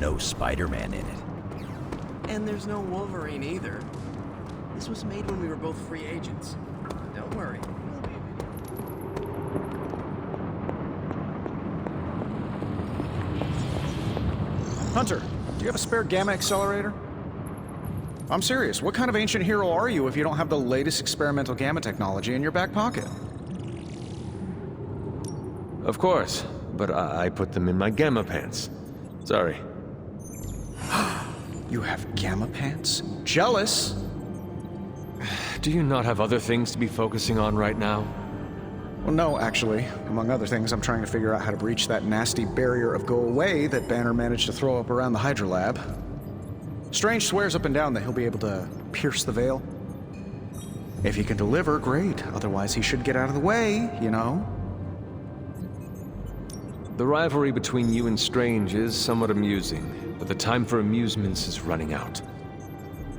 No Spider-Man in it. And there's no Wolverine either. This was made when we were both free agents. Don't worry. Hunter, do you have a spare gamma accelerator? I'm serious. What kind of ancient hero are you if you don't have the latest experimental gamma technology in your back pocket? Of course, but I put them in my gamma pants. Sorry. You have gamma pants? Jealous? Do you not have other things to be focusing on right now? Well, no, actually. Among other things, I'm trying to figure out how to breach that nasty barrier of go away that Banner managed to throw up around the Hydra lab. Strange swears up and down that he'll be able to pierce the veil. If he can deliver, great. Otherwise, he should get out of the way, you know? The rivalry between you and Strange is somewhat amusing, but the time for amusements is running out.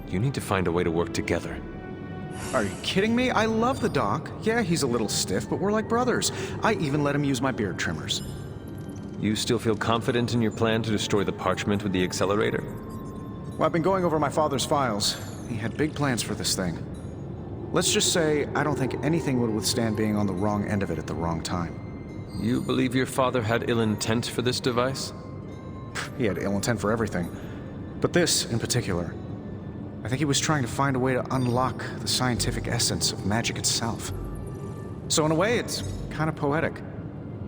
You need to find a way to work together. Are you kidding me? I love the Doc. Yeah, he's a little stiff, but we're like brothers. I even let him use my beard trimmers. You still feel confident in your plan to destroy the parchment with the accelerator? Well, I've been going over my father's files. He had big plans for this thing. Let's just say I don't think anything would withstand being on the wrong end of it at the wrong time. You believe your father had ill intent for this device? He had ill intent for everything. But this, in particular, I think he was trying to find a way to unlock the scientific essence of Magik itself. So in a way, it's kind of poetic.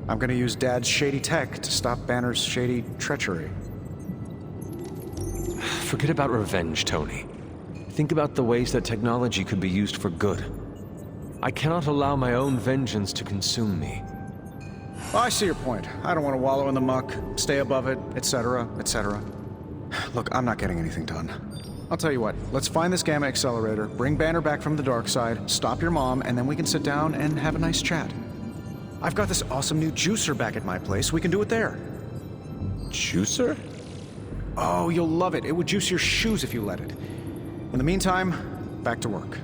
I'm gonna use Dad's shady tech to stop Banner's shady treachery. Forget about revenge, Tony. Think about the ways that technology could be used for good. I cannot allow my own vengeance to consume me. Well, I see your point. I don't want to wallow in the muck, stay above it, etc., etc. Look, I'm not getting anything done. I'll tell you what, let's find this gamma accelerator, bring Banner back from the dark side, stop your mom, and then we can sit down and have a nice chat. I've got this awesome new juicer back at my place. We can do it there. Juicer? Oh, you'll love it. It would juice your shoes if you let it. In the meantime, back to work.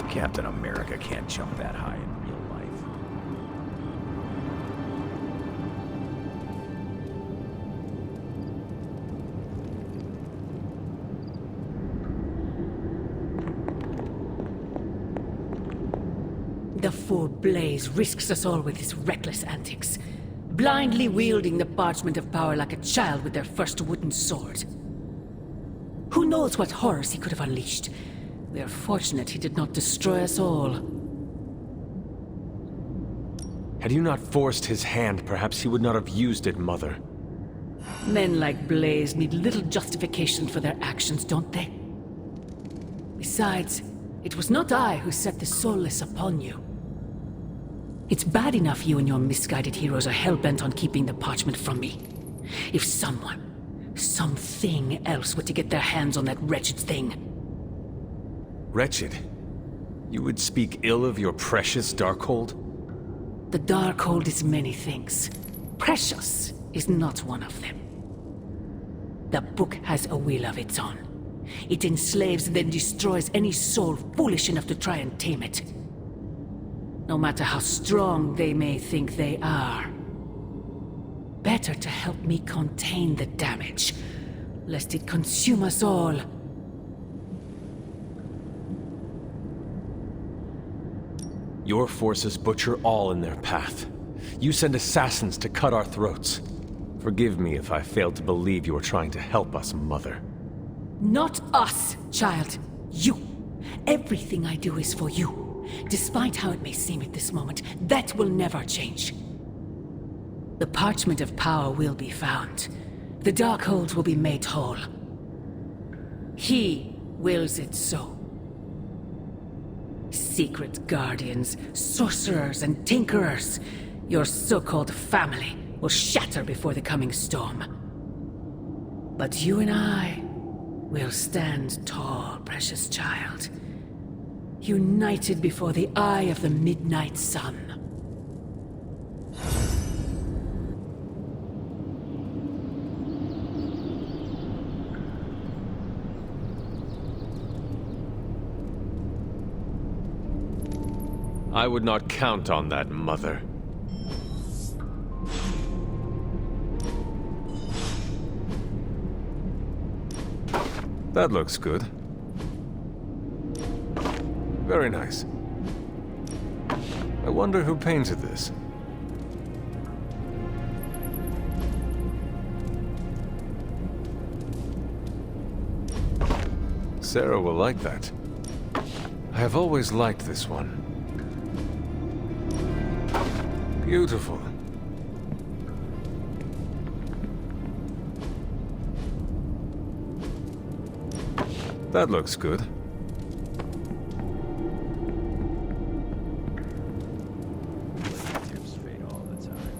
Captain America can't jump that high in real life. The fool Blaze risks us all with his reckless antics, blindly wielding the parchment of power like a child with their first wooden sword. Who knows what horrors he could have unleashed? We are fortunate he did not destroy us all. Had you not forced his hand, perhaps he would not have used it, Mother. Men like Blaze need little justification for their actions, don't they? Besides, it was not I who set the soulless upon you. It's bad enough you and your misguided heroes are hell-bent on keeping the parchment from me. If someone, something else were to get their hands on that wretched thing. Wretched? You would speak ill of your precious Darkhold? The Darkhold is many things. Precious is not one of them. The book has a will of its own. It enslaves and then destroys any soul foolish enough to try and tame it. No matter how strong they may think they are. Better to help me contain the damage, lest it consume us all. Your forces butcher all in their path. You send assassins to cut our throats. Forgive me if I failed to believe you were trying to help us, Mother. Not us, child. You. Everything I do is for you. Despite how it may seem at this moment, that will never change. The parchment of power will be found. The Darkhold will be made whole. He wills it so. Secret guardians, sorcerers, and tinkerers, your so-called family will shatter before the coming storm. But you and I will stand tall, precious child, united before the eye of the midnight sun. I would not count on that, Mother. That looks good. Very nice. I wonder who painted this. Sarah will like that. I have always liked this one. Beautiful. That looks good. Tips fade all the time.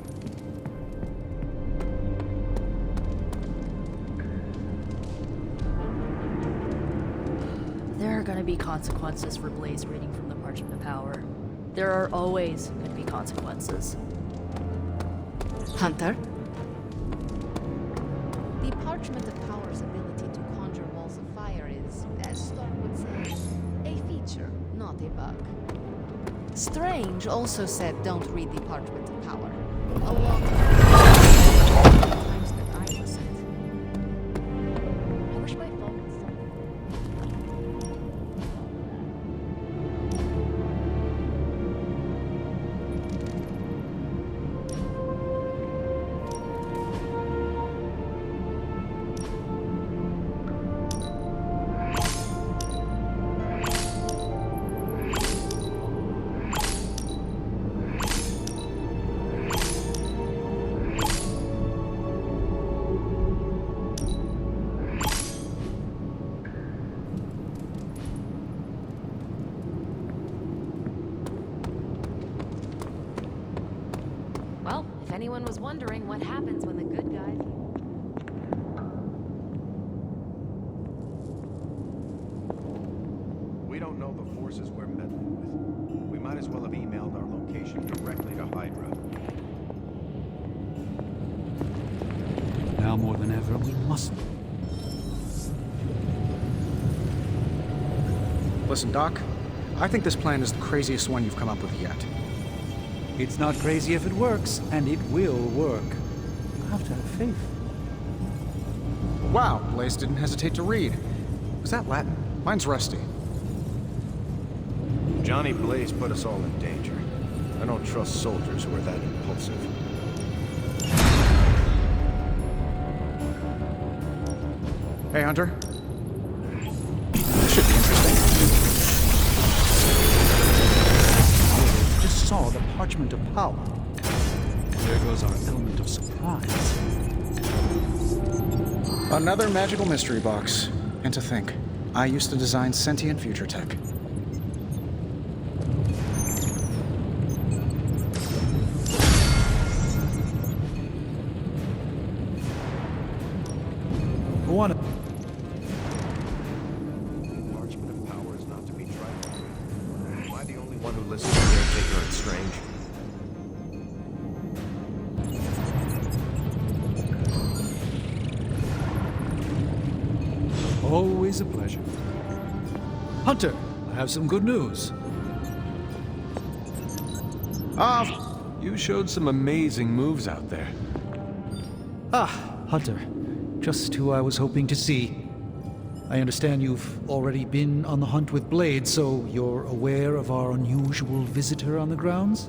There are gonna be consequences for Blaze reading from the Parchment of Power. There are always gonna be consequences. Hunter? The Parchment of Power's ability to conjure walls of fire is, as Storm would say, a feature, not a bug. Strange also said don't read the Parchment of Power. A long times that I listened. I wish my phone would stop. Well, if anyone was wondering what happens when the good guys... We don't know the forces we're meddling with. We might as well have emailed our location directly to Hydra. Now more than ever, we must. Listen, Doc, I think this plan is the craziest one you've come up with yet. It's not crazy if it works, and it will work. You have to have faith. Wow, Blaze didn't hesitate to read. Was that Latin? Mine's rusty. Johnny Blaze put us all in danger. I don't trust soldiers who are that impulsive. Hey, Hunter. This should be interesting. Just saw the Parchment of Power. There goes our element of surprise. Another magical mystery box. And to think, I used to design sentient future tech. One. Parchment of Power is not to be trifled with. Am I the only one who listens to Caretaker and Strange? Always a pleasure. Hunter, I have some good news. You showed some amazing moves out there. Hunter. Just who I was hoping to see. I understand you've already been on the hunt with Blade, so you're aware of our unusual visitor on the grounds?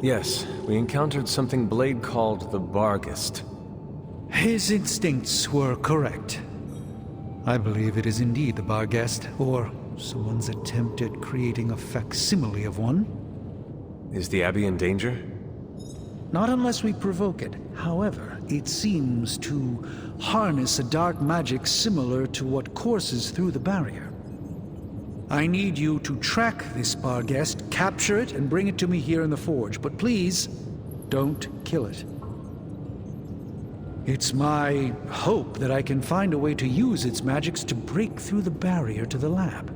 Yes, we encountered something Blade called the Barghest. His instincts were correct. I believe it is indeed the Barghest, or someone's attempt at creating a facsimile of one. Is the Abbey in danger? Not unless we provoke it. However, it seems to harness a dark magic similar to what courses through the barrier. I need you to track this Barghest, capture it, and bring it to me here in the forge. But please, don't kill it. It's my hope that I can find a way to use its magics to break through the barrier to the lab.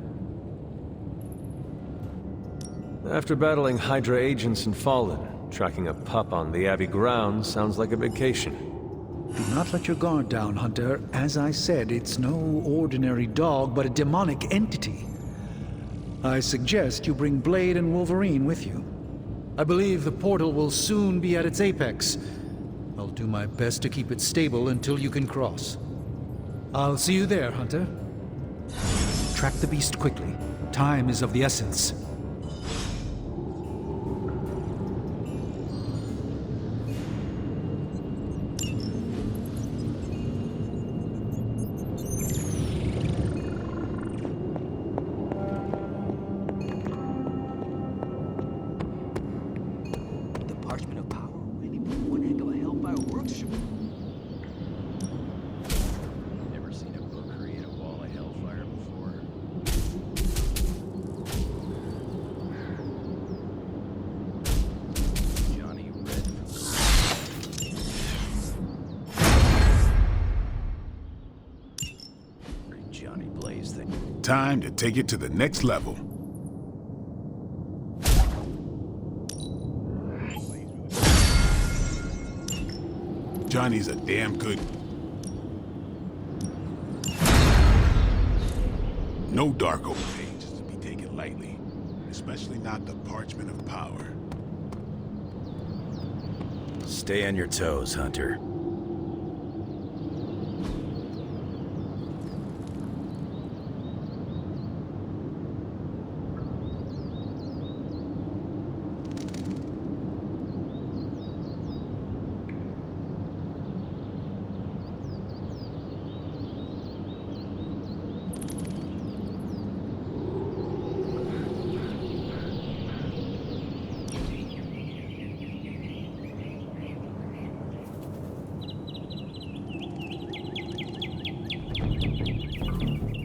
After battling Hydra agents and Fallen, tracking a pup on the Abbey grounds sounds like a vacation. Do not let your guard down, Hunter. As I said, it's no ordinary dog, but a demonic entity. I suggest you bring Blade and Wolverine with you. I believe the portal will soon be at its apex. I'll do my best to keep it stable until you can cross. I'll see you there, Hunter. Track the beast quickly. Time is of the essence. Time to take it to the next level. Johnny's a damn good... No dark oak page is to be taken lightly, especially not the parchment of power. Stay on your toes, Hunter.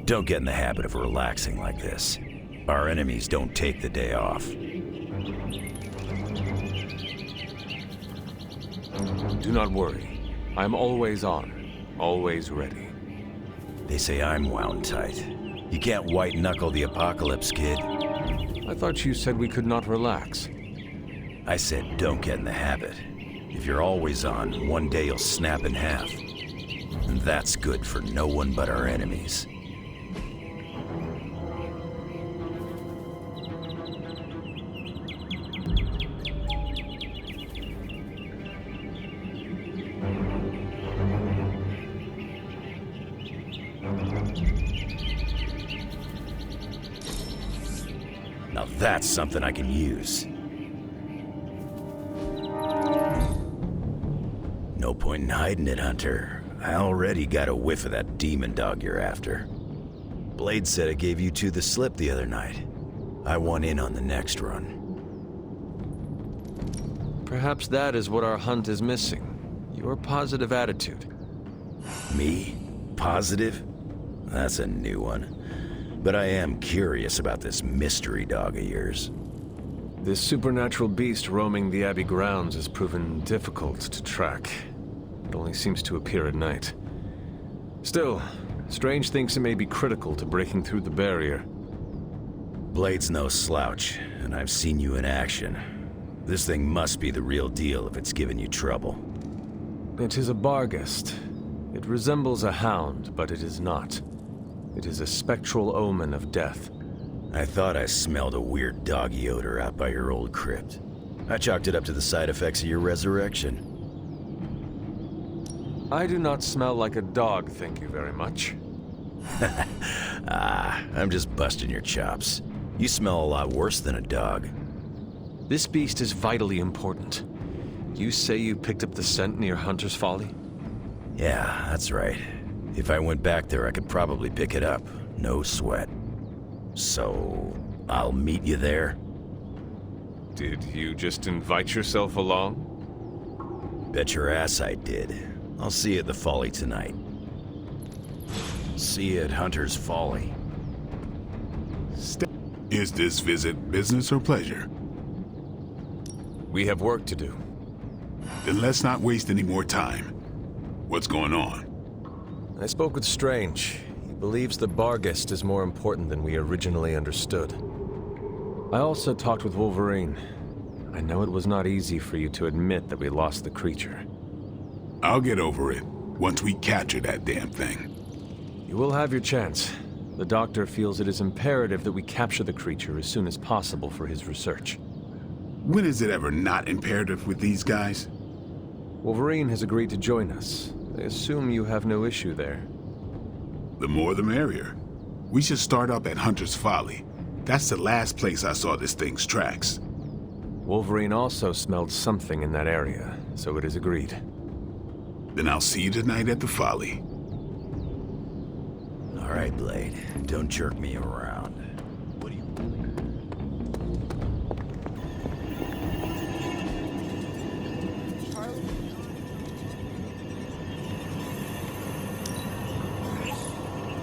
Don't get in the habit of relaxing like this. Our enemies don't take the day off. Do not worry. I'm always on, always ready. They say I'm wound tight. You can't white-knuckle the apocalypse, kid. I thought you said we could not relax. I said don't get in the habit. If you're always on, one day you'll snap in half. And that's good for no one but our enemies. Now that's something I can use. No point in hiding it, Hunter. I already got a whiff of that demon dog you're after. Blade said it gave you two the slip the other night. I want in on the next run. Perhaps that is what our hunt is missing. Your positive attitude. Me? Positive? That's a new one. But I am curious about this mystery dog of yours. This supernatural beast roaming the Abbey grounds has proven difficult to track. It only seems to appear at night. Still, Strange thinks it may be critical to breaking through the barrier. Blade's no slouch, and I've seen you in action. This thing must be the real deal if it's giving you trouble. It is a Barghest. It resembles a hound, but it is not. It is a spectral omen of death. I thought I smelled a weird doggy odor out by your old crypt. I chalked it up to the side effects of your resurrection. I do not smell like a dog, thank you very much. I'm just busting your chops. You smell a lot worse than a dog. This beast is vitally important. You say you picked up the scent near Hunter's Folly? Yeah, that's right. If I went back there, I could probably pick it up. No sweat. So, I'll meet you there? Did you just invite yourself along? Bet your ass I did. I'll see you at the Folly tonight. See you at Hunter's Folly. Is this visit business or pleasure? We have work to do. Then let's not waste any more time. What's going on? I spoke with Strange. He believes the Barghest is more important than we originally understood. I also talked with Wolverine. I know it was not easy for you to admit that we lost the creature. I'll get over it once we capture that damn thing. You will have your chance. The doctor feels it is imperative that we capture the creature as soon as possible for his research. When is it ever not imperative with these guys? Wolverine has agreed to join us. I assume you have no issue there. The more the merrier. We should start up at Hunter's Folly. That's the last place I saw this thing's tracks. Wolverine also smelled something in that area, so it is agreed. Then I'll see you tonight at the Folly. All right, Blade. Don't jerk me around. What do you...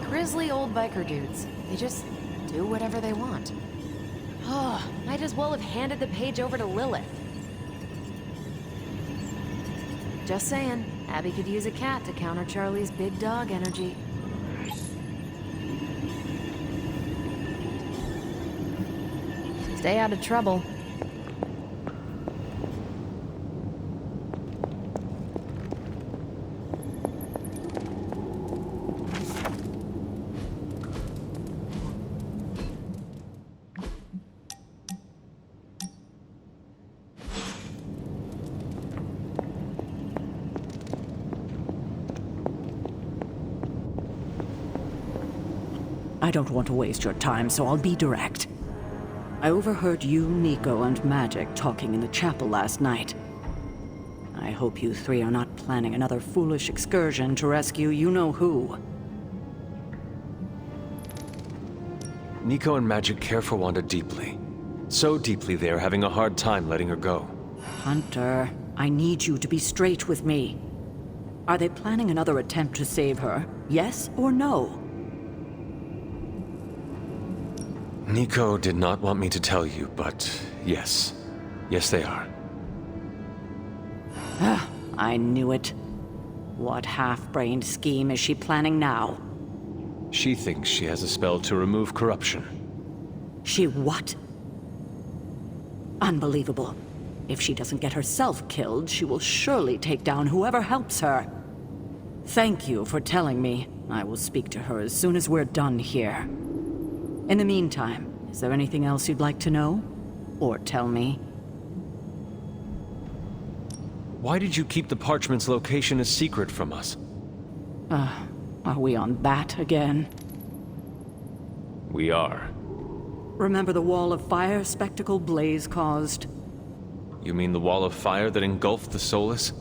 Grizzly old biker dudes. They just do whatever they want. Oh, might as well have handed the page over to Lilith. Just saying, Abbey could use a cat to counter Charlie's big dog energy. Stay out of trouble. I don't want to waste your time, so I'll be direct. I overheard you, Nico, and Magik talking in the chapel last night. I hope you three are not planning another foolish excursion to rescue you-know-who. Nico and Magik care for Wanda deeply. So deeply they are having a hard time letting her go. Hunter, I need you to be straight with me. Are they planning another attempt to save her? Yes or no? Nico did not want me to tell you, but yes. Yes, they are. I knew it. What half-brained scheme is she planning now? She thinks she has a spell to remove corruption. She what? Unbelievable. If she doesn't get herself killed, she will surely take down whoever helps her. Thank you for telling me. I will speak to her as soon as we're done here. In the meantime, is there anything else you'd like to know? Or tell me? Why did you keep the parchment's location a secret from us? Are we on that again? We are. Remember the wall of fire spectacle Blaze caused? You mean the wall of fire that engulfed the Solus?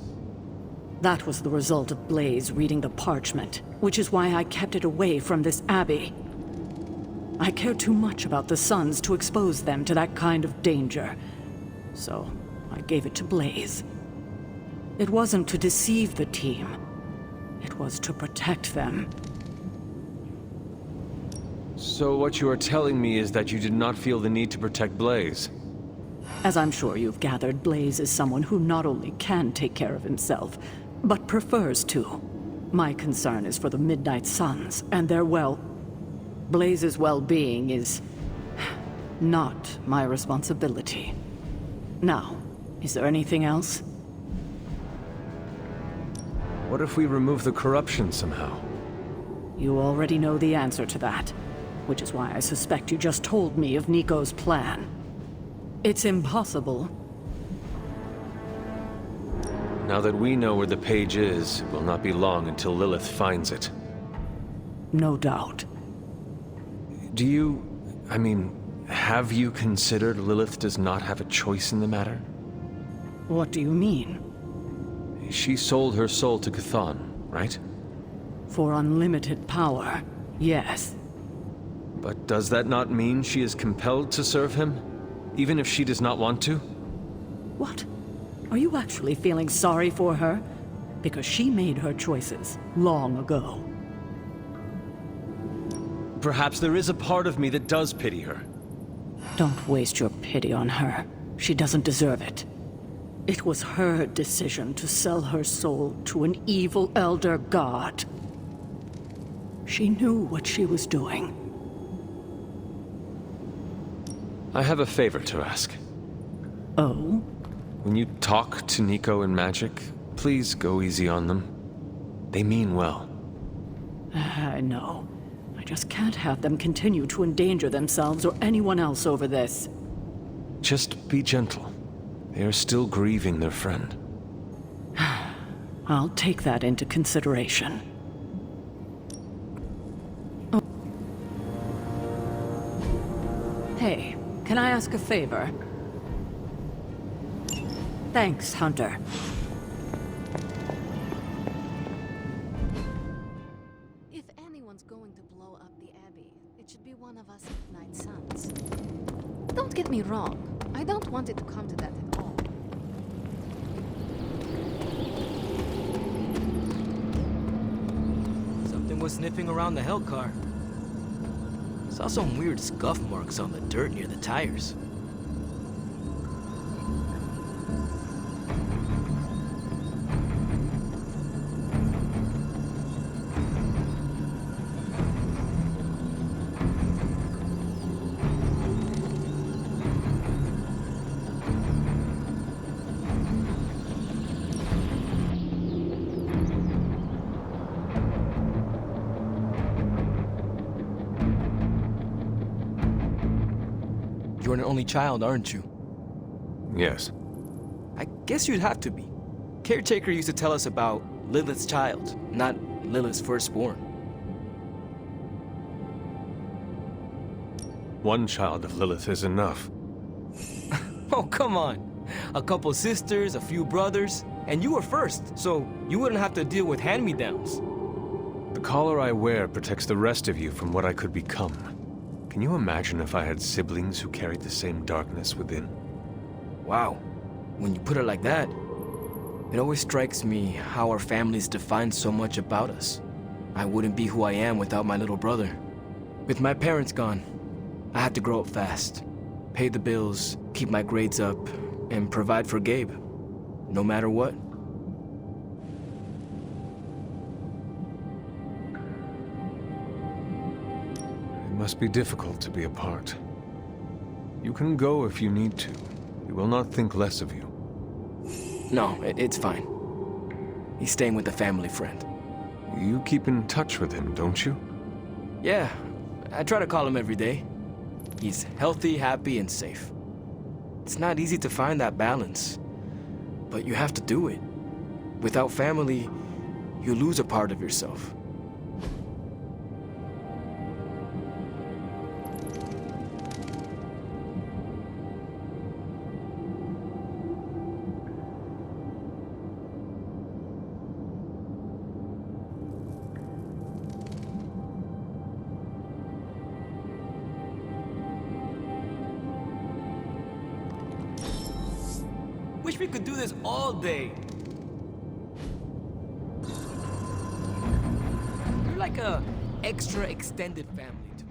That was the result of Blaze reading the parchment, which is why I kept it away from this Abbey. I care too much about the Sons to expose them to that kind of danger. So, I gave it to Blaze. It wasn't to deceive the team. It was to protect them. So what you are telling me is that you did not feel the need to protect Blaze? As I'm sure you've gathered, Blaze is someone who not only can take care of himself, but prefers to. My concern is for the Midnight Suns and their Blaze's well-being is not my responsibility. Now, is there anything else? What if we remove the corruption somehow? You already know the answer to that, which is why I suspect you just told me of Nico's plan. It's impossible. Now that we know where the page is, it will not be long until Lilith finds it. No doubt. Have you considered Lilith does not have a choice in the matter? What do you mean? She sold her soul to Chthon, right? For unlimited power, yes. But does that not mean she is compelled to serve him, even if she does not want to? What? Are you actually feeling sorry for her? because she made her choices long ago. Perhaps there is a part of me that does pity her. Don't waste your pity on her. She doesn't deserve it. It was her decision to sell her soul to an evil elder god. She knew what she was doing. I have a favor to ask. Oh? When you talk to Nico and Magik, please go easy on them. They mean well. I know. I just can't have them continue to endanger themselves or anyone else over this. Just be gentle. They are still grieving their friend. I'll take that into consideration. Oh. Hey, can I ask a favor? Thanks, Hunter. If anyone's going to blow up the Abbey, it should be one of us Night Sons. Don't get me wrong. I don't want it to come to that at all. Something was sniffing around the Hellcar. Saw some weird scuff marks on the dirt near the tires. You're an only child, aren't you? Yes. I guess you'd have to be. Caretaker used to tell us about Lilith's child, not Lilith's firstborn. One child of Lilith is enough. Oh, come on. A couple sisters, a few brothers, and you were first, so you wouldn't have to deal with hand-me-downs. The collar I wear protects the rest of you from what I could become. Can you imagine if I had siblings who carried the same darkness within? Wow. When you put it like that, it always strikes me how our families define so much about us. I wouldn't be who I am without my little brother. With my parents gone, I had to grow up fast, pay the bills, keep my grades up, and provide for Gabe, no matter what. It must be difficult to be apart. You can go if you need to. We will not think less of you. No, it's fine. He's staying with a family friend. You keep in touch with him, don't you? Yeah, I try to call him every day. He's healthy, happy, and safe. It's not easy to find that balance, but you have to do it. Without family, you lose a part of yourself. Wish we could do this all day. You're like a extra extended family to me.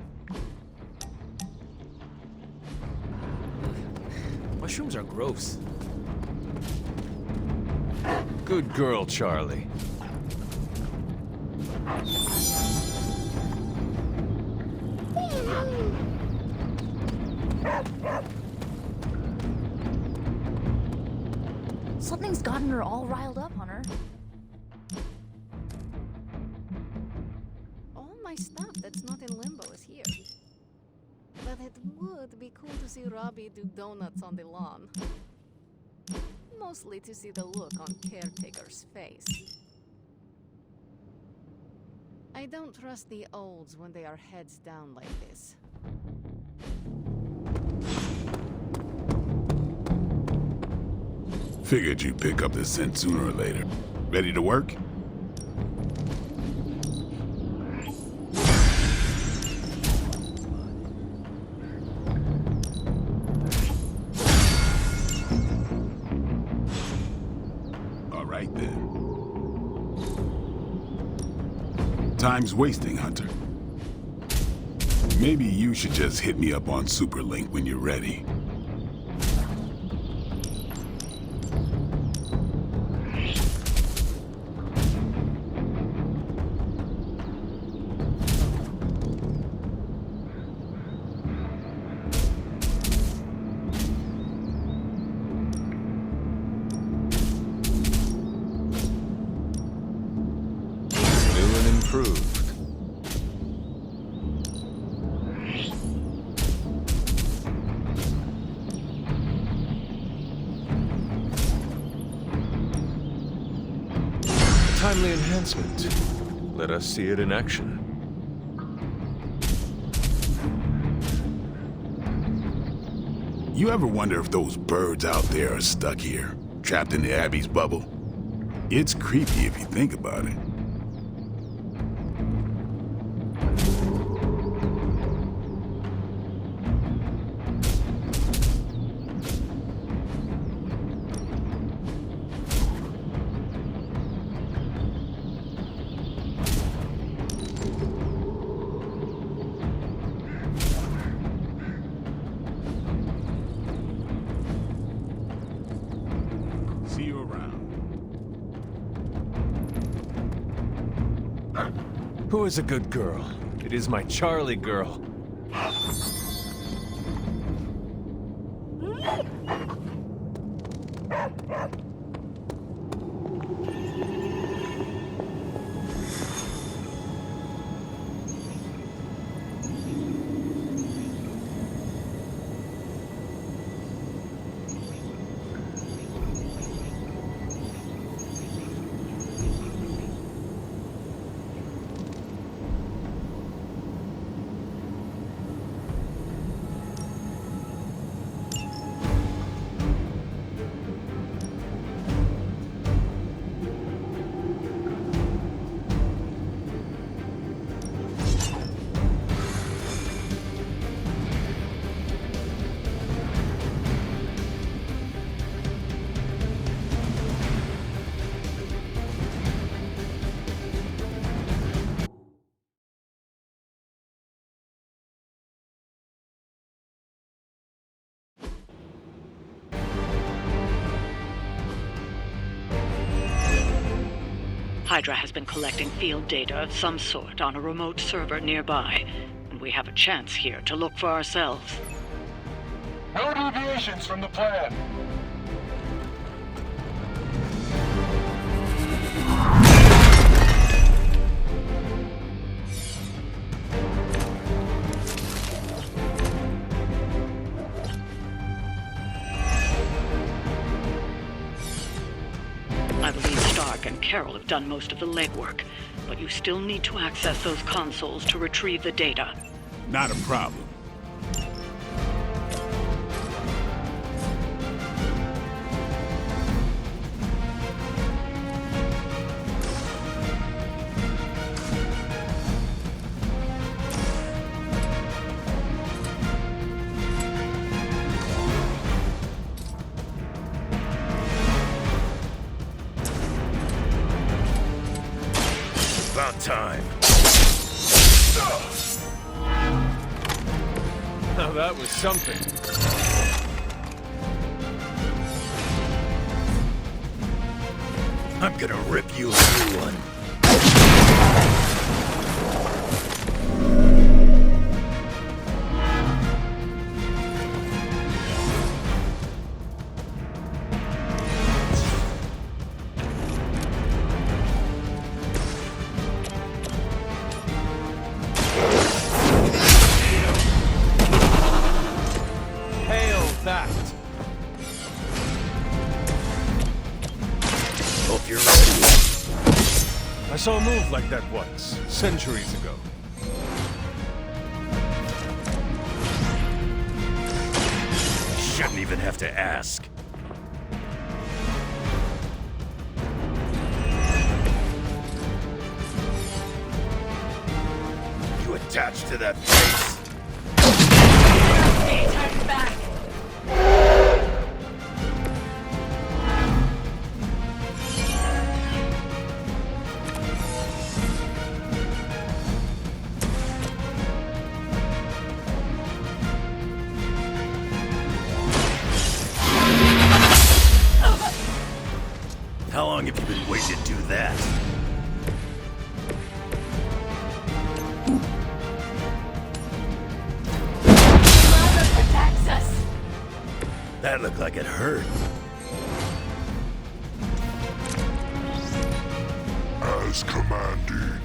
Mushrooms are gross. Good girl, Charlie. Something's gotten her all riled up, Hunter. All my stuff that's not in limbo is here. But it would be cool to see Robbie do donuts on the lawn. Mostly to see the look on Caretaker's face. I don't trust the olds when they are heads down like this. Figured you'd pick up the scent sooner or later. Ready to work? All right then. time's wasting, Hunter. Maybe you should just hit me up on Superlink when you're ready. New and improved. Timely enhancement. Let us see it in action. You ever wonder if those birds out there are stuck here, trapped in the Abbey's bubble? It's creepy if you think about it. See you around. Who is a good girl? It is my Charlie girl. Hydra has been collecting field data of some sort on a remote server nearby, and we have a chance here to look for ourselves. No deviations from the plan. I believe Stark and Carol have done most of the legwork, but you still need to access those consoles to retrieve the data. Not a problem. About time. Now that was something. I'm gonna rip you a new one. Hope you're ready. I saw a move like that once, centuries ago. Shouldn't even have to ask. You attached to that face? Turn back! long have you been waiting to do that? Mother protects us! That looked like it hurt. As commanded.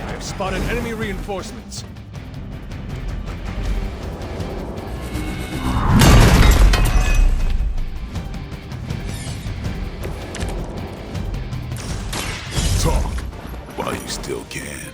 I've spotted enemy reinforcements. Talk while you still can.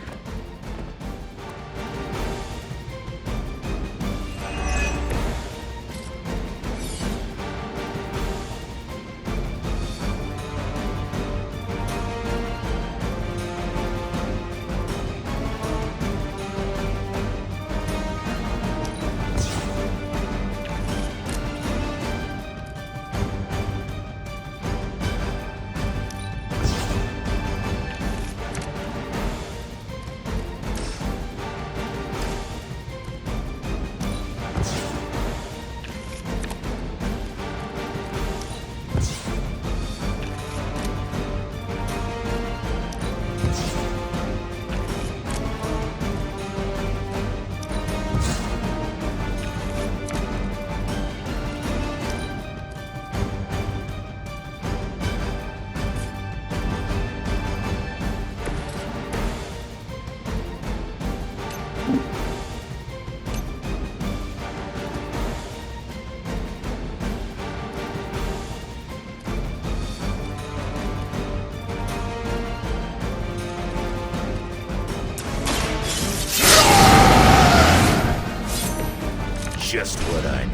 Just what I need.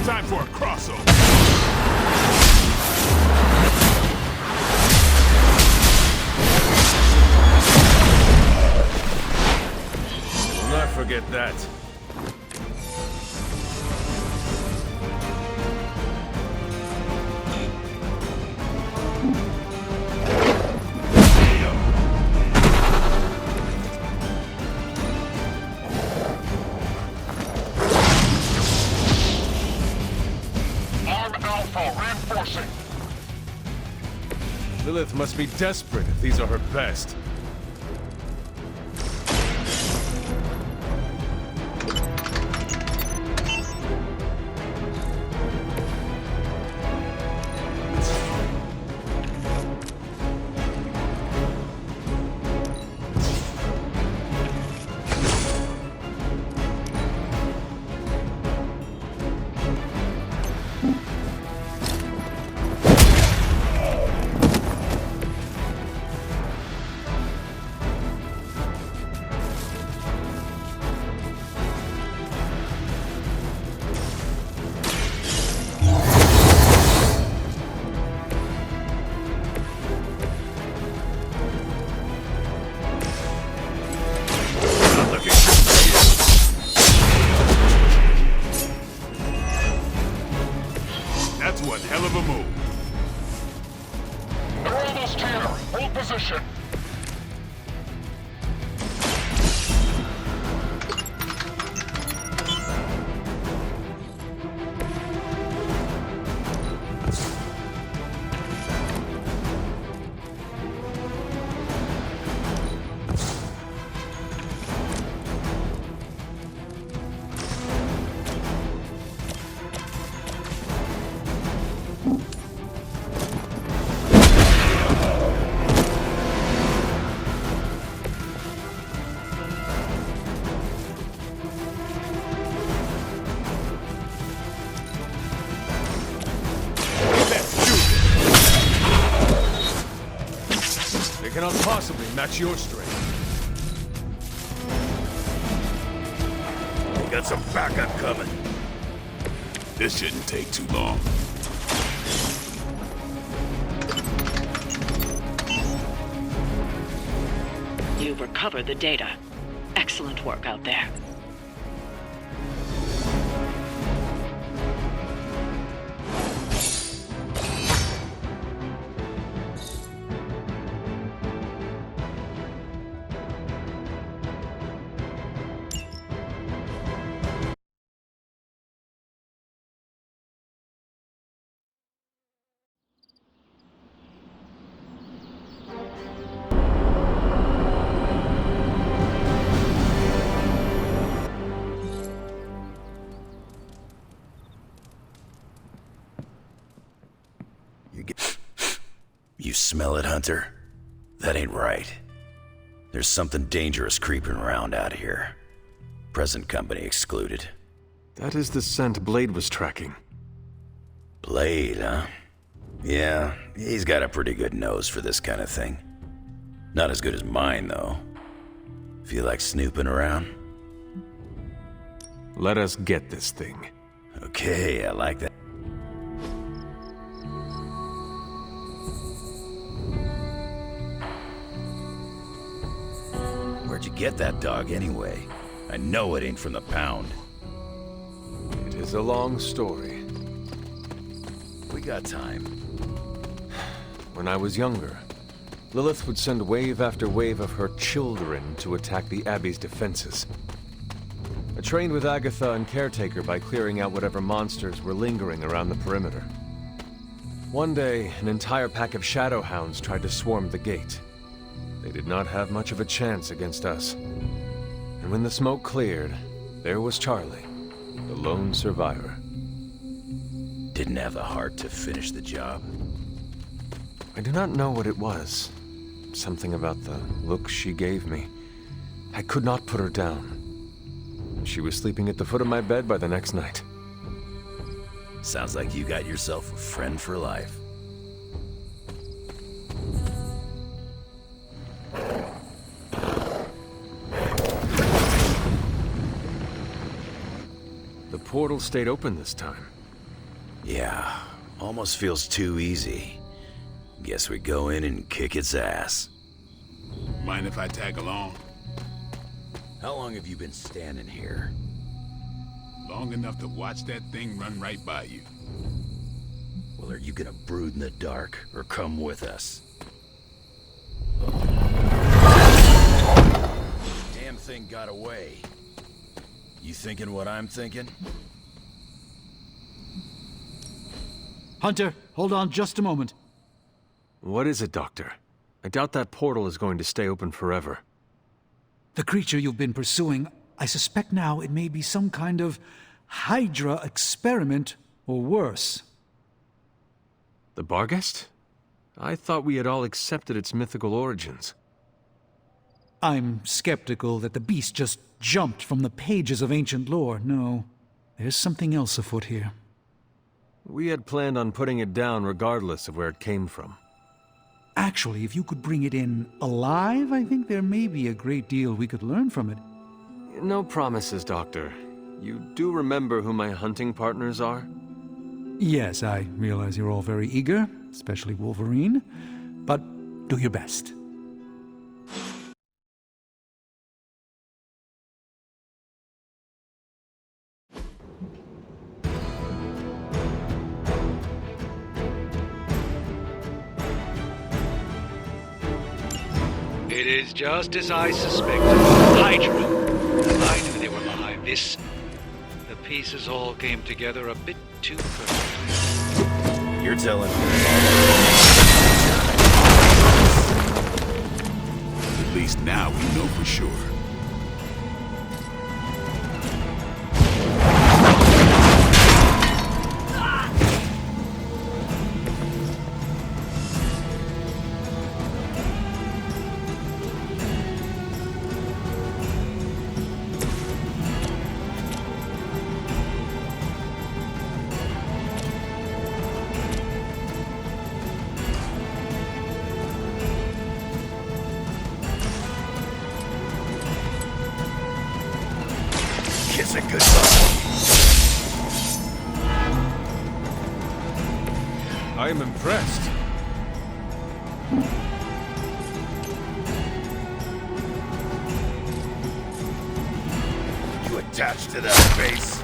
Time for a crossover. Will not forget that. Lilith must be desperate if these are her best. That's one hell of a move. They're almost here. Hold position. They cannot possibly match your strength. We got some backup coming. This shouldn't take too long. You've recovered the data. Excellent work out there. You smell it, Hunter? That ain't right. There's something dangerous creeping around out here. Present company excluded. That is the scent Blade was tracking. Blade, huh? Yeah, he's got a pretty good nose for this kind of thing. Not as good as mine, though. Feel like snooping around? Let us get this thing. Okay, I like that. Where'd you get that dog anyway? I know it ain't from the pound. It is a long story. We got time. When I was younger, Lilith would send wave after wave of her children to attack the Abbey's defenses. I trained with Agatha and Caretaker by clearing out whatever monsters were lingering around the perimeter. One day, an entire pack of shadow hounds tried to swarm the gate. They did not have much of a chance against us. And when the smoke cleared, there was Charlie, the lone survivor. Didn't have the heart to finish the job. I do not know what it was. Something about the look she gave me. I could not put her down. She was sleeping at the foot of my bed by the next night. Sounds like you got yourself a friend for life. The portal stayed open this time. Yeah, almost feels too easy. Guess we go in and kick its ass. Mind if I tag along? How long have you been standing here? Long enough to watch that thing run right by you. Well, are you gonna brood in the dark, or come with us? Damn thing got away. You thinking what I'm thinking? Hunter, hold on just a moment. What is it, Doctor? I doubt that portal is going to stay open forever. The creature you've been pursuing, I suspect now it may be some kind of Hydra experiment, or worse. The Barghest? I thought we had all accepted its mythical origins. I'm skeptical that the beast just jumped from the pages of ancient lore. No, there's something else afoot here. We had planned on putting it down regardless of where it came from. Actually, if you could bring it in alive, I think there may be a great deal we could learn from it. No promises, Doctor. You do remember who my hunting partners are? Yes, I realize you're all very eager, especially Wolverine, but do your best. It is just as I suspected. Hydra. I knew they were behind this. The pieces all came together a bit too perfectly. You're telling me. At least now we know for sure. Kiss it goodbye. I am impressed. You attached to that face?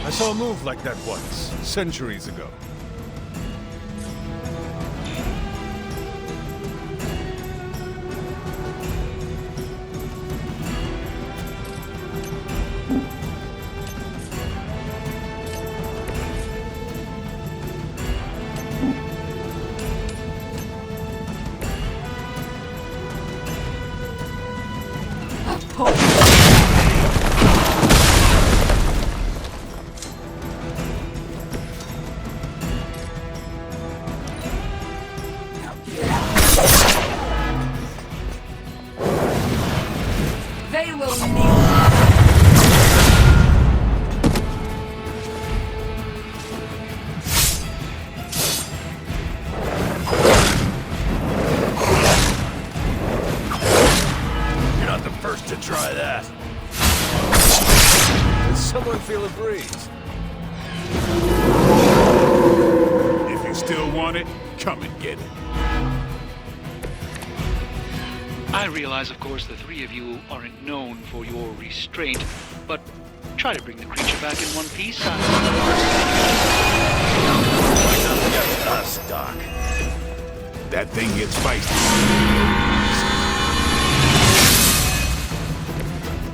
I saw a move like that once, centuries ago. Anyone feel a breeze? If you still want it, come and get it. I realize, of course, the three of you aren't known for your restraint, but try to bring the creature back in one piece. Just us, Doc. That thing gets feisty.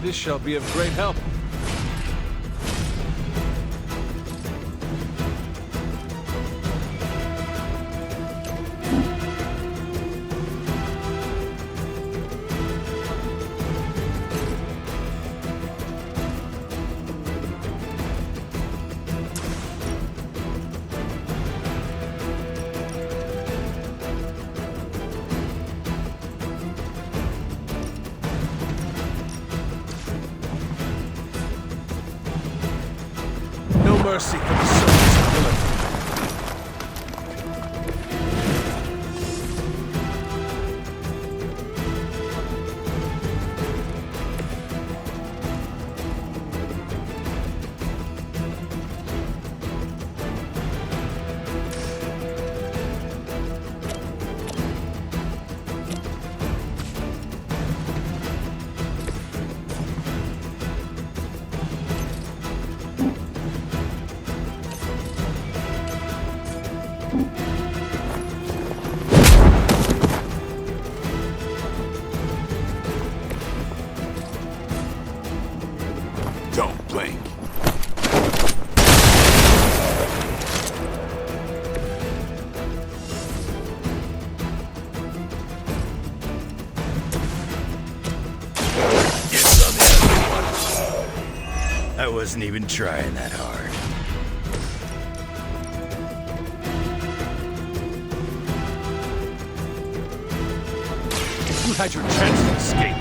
This shall be of great help. Mercy for the servants of Lilith. Don't blink. I wasn't even trying that hard. You had your chance to escape.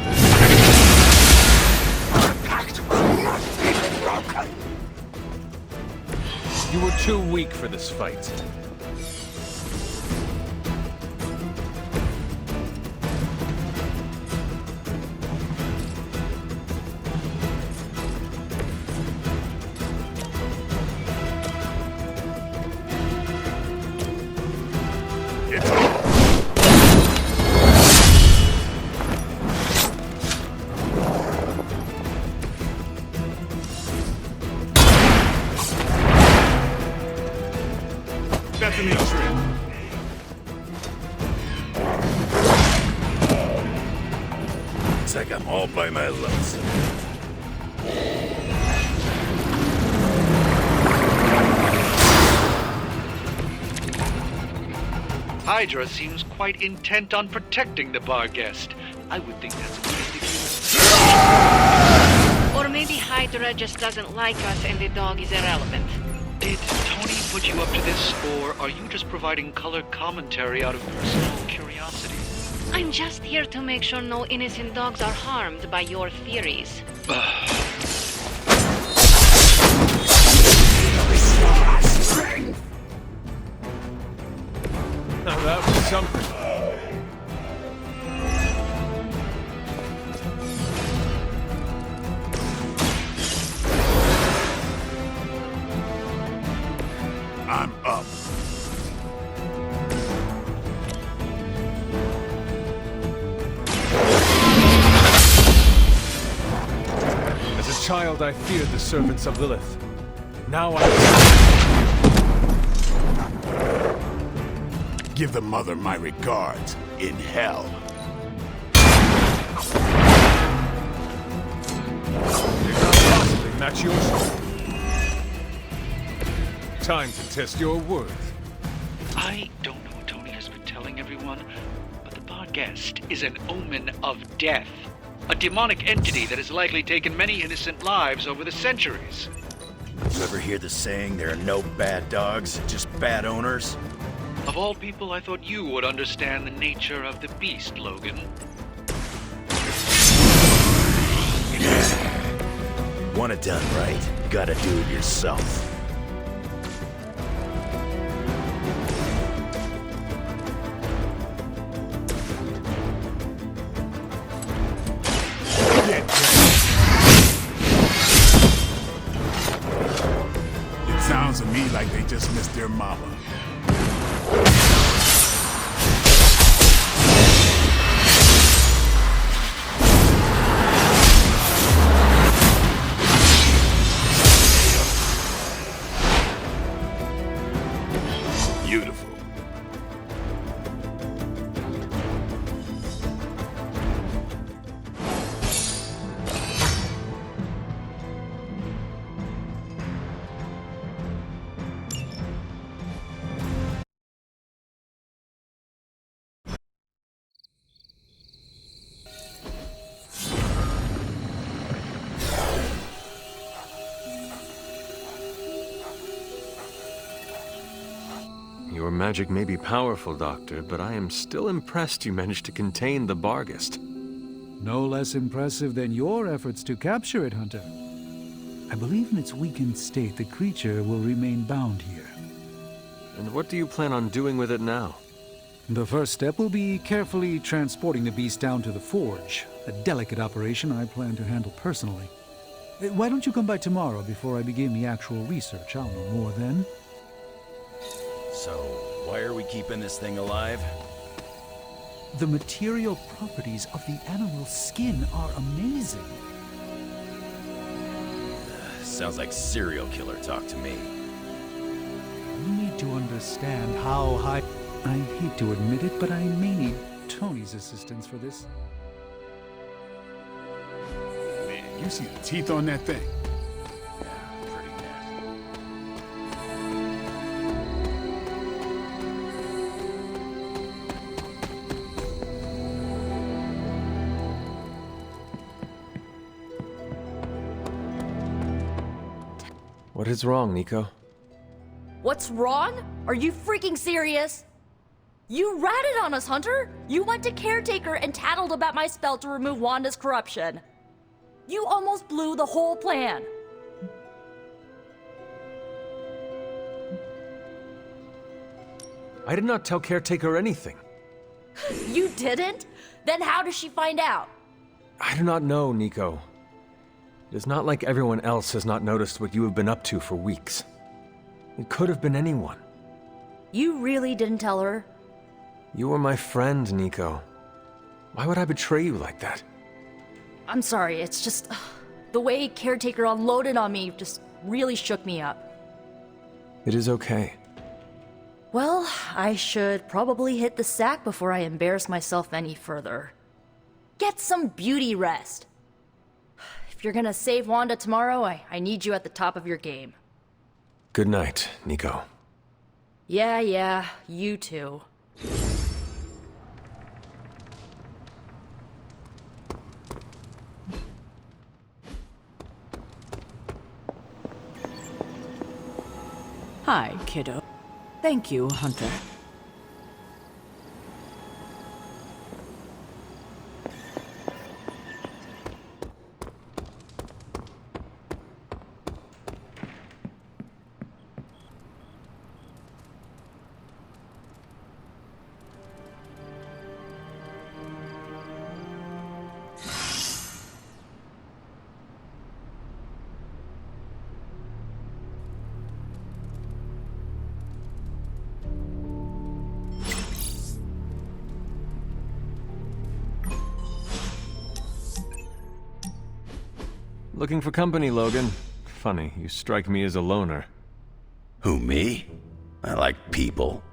You were too weak for this fight. Looks like I'm all by my lonesome. Hydra seems quite intent on protecting the bar guest. I would think that's a good indicator. Or maybe Hydra just doesn't like us and the dog is irrelevant. Did Tony put you up to this, or are you just providing color commentary out of personal curiosity? I'm just here to make sure no innocent dogs are harmed by your theories. Now that was something. I'm up. As a child, I feared the servants of Lilith. Now I... Give the mother my regards in hell. Did not possibly match your soul. Time to test your worth. I don't know what Tony has been telling everyone, but the bar guest is an omen of death. A demonic entity that has likely taken many innocent lives over the centuries. You ever hear the saying, there are no bad dogs, just bad owners? Of all people, I thought you would understand the nature of the beast, Logan. Want it done right, gotta do it yourself. Sounds to me like they just missed their mama. Beautiful. Your magic may be powerful, Doctor, but I am still impressed you managed to contain the Barghest. No less impressive than your efforts to capture it, Hunter. I believe in its weakened state, the creature will remain bound here. And what do you plan on doing with it now? The first step will be carefully transporting the beast down to the forge. A delicate operation I plan to handle personally. Why don't you come by tomorrow before I begin the actual research? I'll know more then. So, why are we keeping this thing alive? The material properties of the animal's skin are amazing. Sounds like serial killer talk to me. You need to understand how high... I hate to admit it, but I may need Tony's assistance for this. Man, you see the teeth on that thing? What is wrong, Nico? What's wrong? Are you freaking serious? You ratted on us, Hunter! You went to Caretaker and tattled about my spell to remove Wanda's corruption. You almost blew the whole plan. I did not tell Caretaker anything. You didn't? Then how does she find out? I do not know, Nico. It is not like everyone else has not noticed what you have been up to for weeks. It could have been anyone. You really didn't tell her? You were my friend, Nico. Why would I betray you like that? I'm sorry, it's just... the way Caretaker unloaded on me just really shook me up. It is okay. Well, I should probably hit the sack before I embarrass myself any further. Get some beauty rest. If you're gonna save Wanda tomorrow, I need you at the top of your game. Good night, Nico. Yeah, you too. Hi, kiddo. Thank you, Hunter. Looking for company, Logan. Funny, you strike me as a loner. Who, me? I like people.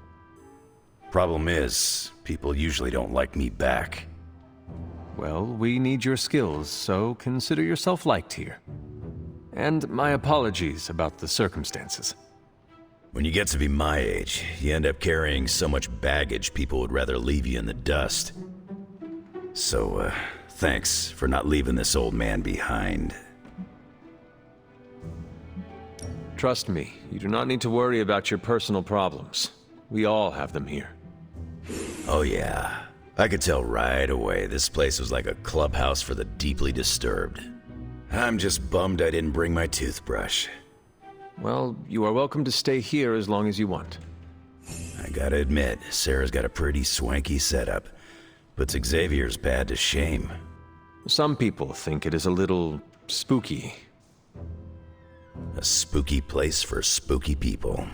Problem is, people usually don't like me back. Well, we need your skills, so consider yourself liked here. And my apologies about the circumstances. When you get to be my age, you end up carrying so much baggage people would rather leave you in the dust. So, thanks for not leaving this old man behind. Trust me, you do not need to worry about your personal problems. We all have them here. Oh yeah, I could tell right away this place was like a clubhouse for the deeply disturbed. I'm just bummed I didn't bring my toothbrush. Well, you are welcome to stay here as long as you want. I gotta admit, Sarah's got a pretty swanky setup. Puts Xavier's bad to shame. Some people think it is a little spooky. A spooky place for spooky people.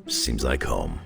Seems like home.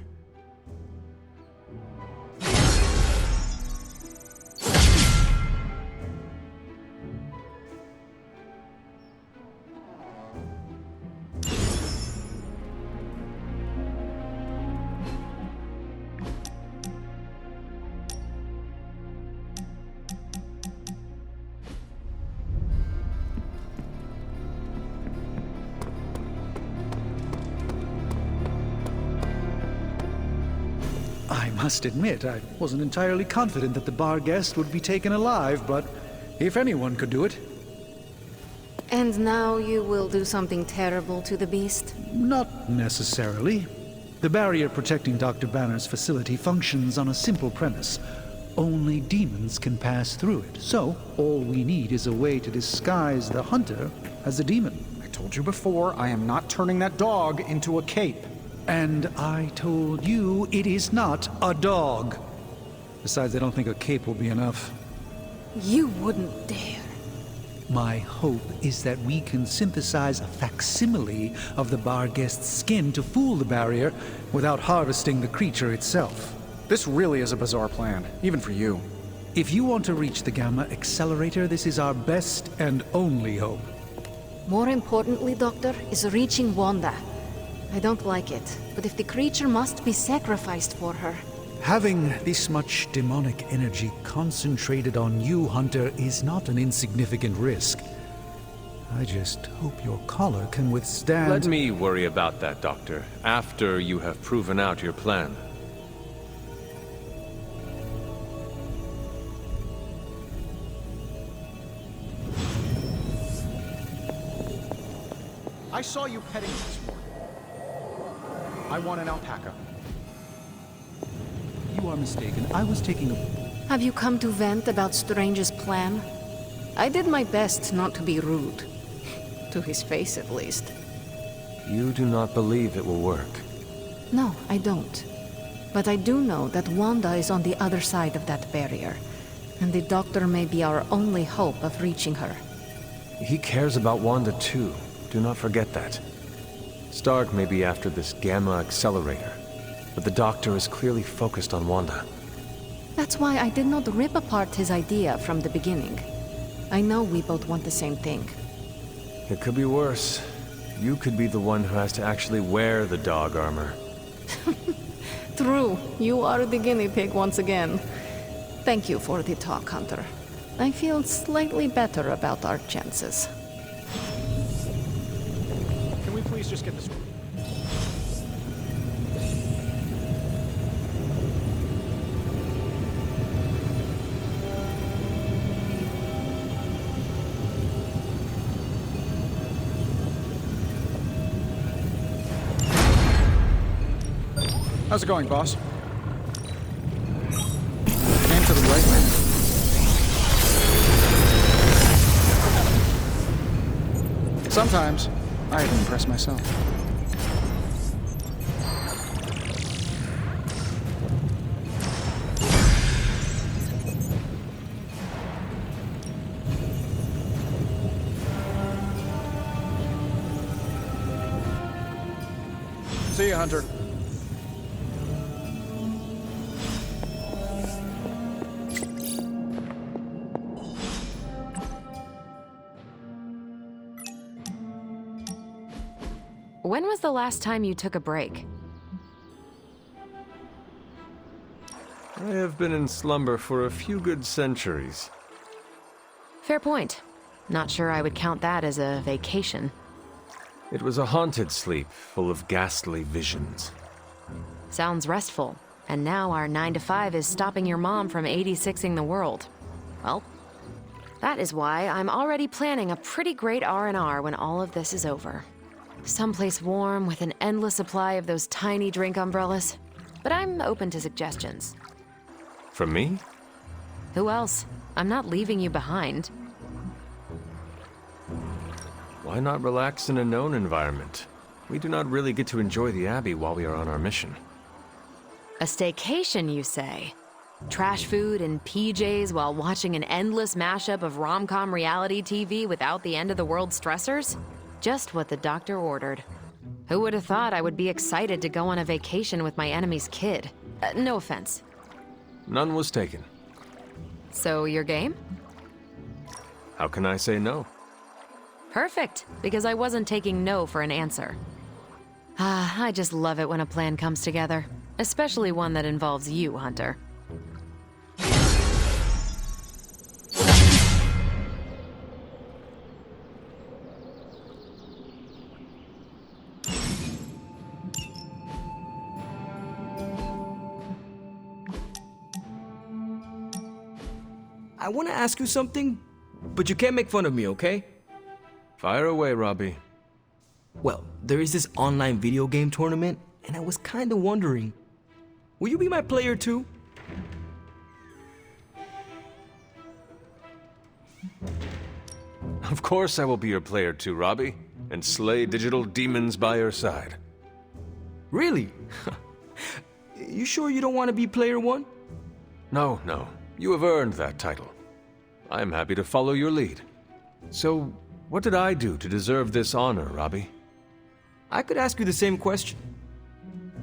I must admit, I wasn't entirely confident that the bar guest would be taken alive, but if anyone could do it. And now you will do something terrible to the beast? Not necessarily. The barrier protecting Dr. Banner's facility functions on a simple premise. Only demons can pass through it, so all we need is a way to disguise the hunter as a demon. I told you before, I am not turning that dog into a cape. And I told you it is not a dog. Besides, I don't think a cape will be enough. You wouldn't dare. My hope is that we can synthesize a facsimile of the bar guest's skin to fool the barrier without harvesting the creature itself. This really is a bizarre plan, even for you. If you want to reach the Gamma Accelerator, this is our best and only hope. More importantly, Doctor, is reaching Wanda. I don't like it, but if the creature must be sacrificed for her... Having this much demonic energy concentrated on you, Hunter, is not an insignificant risk. I just hope your collar can withstand... Let me worry about that, Doctor, after you have proven out your plan. I saw you petting this morning. I want an alpaca. You are mistaken. I was taking a... Have you come to vent about Strange's plan? I did my best not to be rude. To his face, at least. You do not believe it will work? No, I don't. But I do know that Wanda is on the other side of that barrier, and the Doctor may be our only hope of reaching her. He cares about Wanda too. Do not forget that. Stark may be after this Gamma Accelerator, but the Doctor is clearly focused on Wanda. That's why I did not rip apart his idea from the beginning. I know we both want the same thing. It could be worse. You could be the one who has to actually wear the dog armor. True. You are the guinea pig once again. Thank you for the talk, Hunter. I feel slightly better about our chances. Can we please just get this... How's it going, boss? Came to the right man. Sometimes, I even impress myself. See ya, Hunter. When was the last time you took a break? I have been in slumber for a few good centuries. Fair point. Not sure I would count that as a vacation. It was a haunted sleep, full of ghastly visions. Sounds restful. And now our 9-to-5 is stopping your mom from 86ing the world. Well, that is why I'm already planning a pretty great R&R when all of this is over. Someplace warm with an endless supply of those tiny drink umbrellas. But I'm open to suggestions. From me? Who else? I'm not leaving you behind. Why not relax in a known environment? We do not really get to enjoy the Abbey while we are on our mission. A staycation, you say? Trash food and PJs while watching an endless mashup of rom-com reality TV without the end-of-the-world stressors? Just what the doctor ordered. Who would have thought I would be excited to go on a vacation with my enemy's kid? No offense. None was taken. So, your game? How can I say no? Perfect, because I wasn't taking no for an answer. I just love it when a plan comes together. Especially one that involves you, Hunter. I want to ask you something, but you can't make fun of me, okay? Fire away, Robbie. Well, there is this online video game tournament, and I was kind of wondering, will you be my player too? Of course I will be your player too, Robbie, and slay digital demons by your side. Really? You sure you don't want to be player one? No, no. You have earned that title. I am happy to follow your lead. So, what did I do to deserve this honor, Robbie? I could ask you the same question.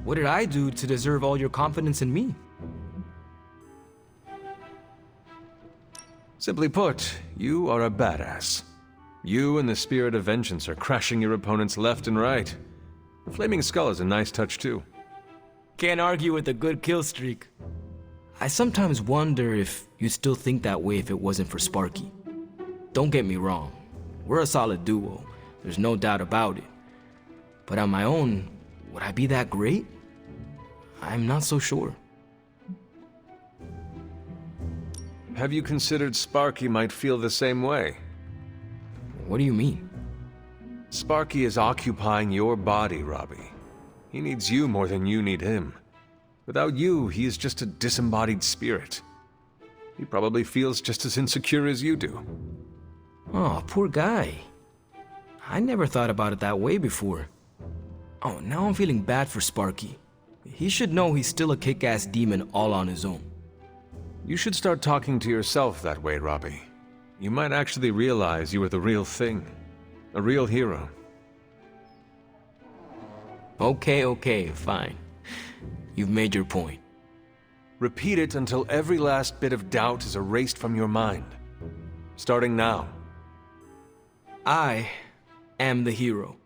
What did I do to deserve all your confidence in me? Simply put, you are a badass. You and the Spirit of Vengeance are crashing your opponents left and right. The Flaming Skull is a nice touch too. Can't argue with a good kill streak. I sometimes wonder if you'd still think that way if it wasn't for Sparky. Don't get me wrong, we're a solid duo, there's no doubt about it. But on my own, would I be that great? I'm not so sure. Have you considered Sparky might feel the same way? What do you mean? Sparky is occupying your body, Robbie. He needs you more than you need him. Without you, he is just a disembodied spirit. He probably feels just as insecure as you do. Oh, poor guy. I never thought about it that way before. Oh, now I'm feeling bad for Sparky. He should know he's still a kick-ass demon all on his own. You should start talking to yourself that way, Robbie. You might actually realize you are the real thing. A real hero. Okay, fine. You've made your point. Repeat it until every last bit of doubt is erased from your mind. Starting now. I am the hero.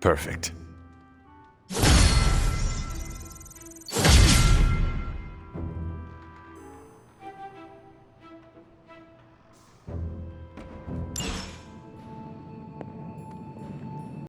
Perfect.